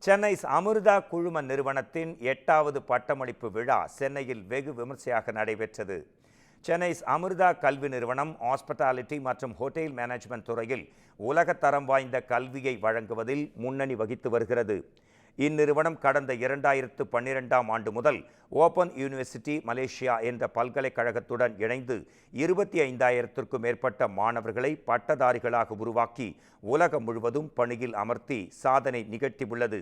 சென்னை அமிர்தா குழும நிறுவனத்தின் 8வது பட்டமளிப்பு விழா சென்னையில் வெகு விமர்சையாக நடைபெற்றது. சென்னை அமிர்தா கல்வி நிறுவனம் ஹாஸ்பிட்டாலிட்டி மற்றும் ஹோட்டல் மேனேஜ்மெண்ட் துறையில் உலகத்தரம் வாய்ந்த கல்வியை வழங்குவதில் முன்னணி வகித்து வருகிறது. இந்நிறுவனம் கடந்த 2012ஆம் ஆண்டு முதல் ஓபன் யூனிவர்சிட்டி மலேசியா என்ற பல்கலைக்கழகத்துடன் இணைந்து 25,000க்கும் மேற்பட்ட மாணவர்களை பட்டதாரிகளாக உருவாக்கி உலகம் முழுவதும் பணியில் அமர்த்தி சாதனை நிகழ்த்தியுள்ளது.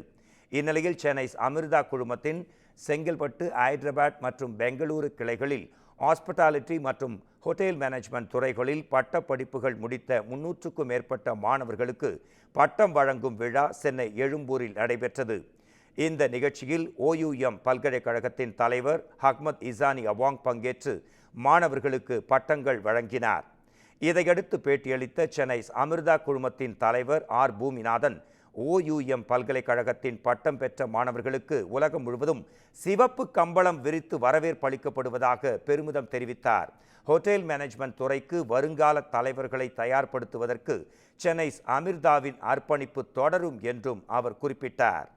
இந்நிலையில் சென்னை அமிர்தா குழுமத்தின் செங்கல்பட்டு, ஹைதராபாத் மற்றும் பெங்களூரு கிளைகளில் ஹாஸ்பிட்டாலிட்டி மற்றும் ஹோட்டல் மேனேஜ்மெண்ட் துறைகளில் பட்ட படிப்புகள் முடித்த 300க்கும் மேற்பட்ட மாணவர்களுக்கு பட்டம் வழங்கும் விழா சென்னை எழும்பூரில் நடைபெற்றது. இந்த நிகழ்ச்சியில் OUM பல்கலைக்கழகத்தின் தலைவர் அஹ்மத் இசானி அவாங் பங்கேற்று மாணவர்களுக்கு பட்டங்கள் வழங்கினார். இதையடுத்து பேட்டியளித்த சென்னை அமிர்தா குழுமத்தின் தலைவர் R பூமிநாதன், OUM பல்கலைக்கழகத்தின் பட்டம் பெற்ற மாணவர்களுக்கு உலகம் முழுவதும் சிவப்பு கம்பளம் விரித்து வரவேற்பளிக்கப்படுவதாக பெருமிதம் தெரிவித்தார். ஹோட்டல் மேனேஜ்மெண்ட் துறைக்கு வருங்கால தலைவர்களை தயார்படுத்துவதற்கு சென்னை அமிர்தாவின் அர்ப்பணிப்பு தொடரும் என்றும் அவர் குறிப்பிட்டார்.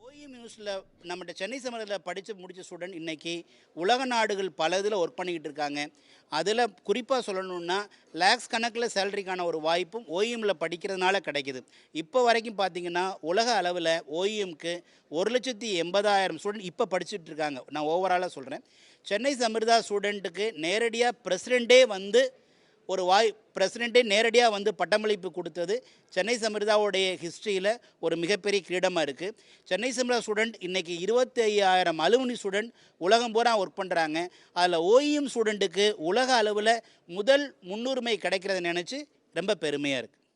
OUM யூனிவர்சிட்டியில் நம்மகிட்ட சென்னை சமரத்தில் படித்து முடித்த ஸ்டூடெண்ட் இன்றைக்கி உலக நாடுகள் பல இதில் ஒர்க் பண்ணிக்கிட்டு இருக்காங்க. அதில் குறிப்பாக சொல்லணுன்னா லேக்ஸ் கணக்கில் சேலரிக்கான ஒரு வாய்ப்பும் OUMல படிக்கிறதுனால கிடைக்கிது. இப்போ வரைக்கும் பார்த்திங்கன்னா உலக அளவில் OUMக்கு 1,80,000 ஸ்டூடெண்ட் இப்போ படிச்சுட்டு இருக்காங்க. நான் ஓவராலாக சொல்கிறேன். சென்னை அமிர்தா ஸ்டூடெண்ட்டுக்கு நேரடியாக பிரசிடெண்ட்டே நேரடியாக வந்து பட்டமளிப்பு கொடுத்தது சென்னை அமிர்தாவுடைய ஹிஸ்ட்ரியில் ஒரு மிகப்பெரிய கிரீடமாக இருக்குது. சென்னை அமிர்தா ஸ்டூடெண்ட் இன்றைக்கி 25,000 அலுமினி ஸ்டூடெண்ட் உலகம் பூரா ஒர்க் பண்ணுறாங்க. அதில் OUM ஸ்டூடெண்ட்டுக்கு உலக அளவில் முதல் முன்னுரிமை கிடைக்கிறத நினச்சி ரொம்ப பெருமையாக இருக்குது.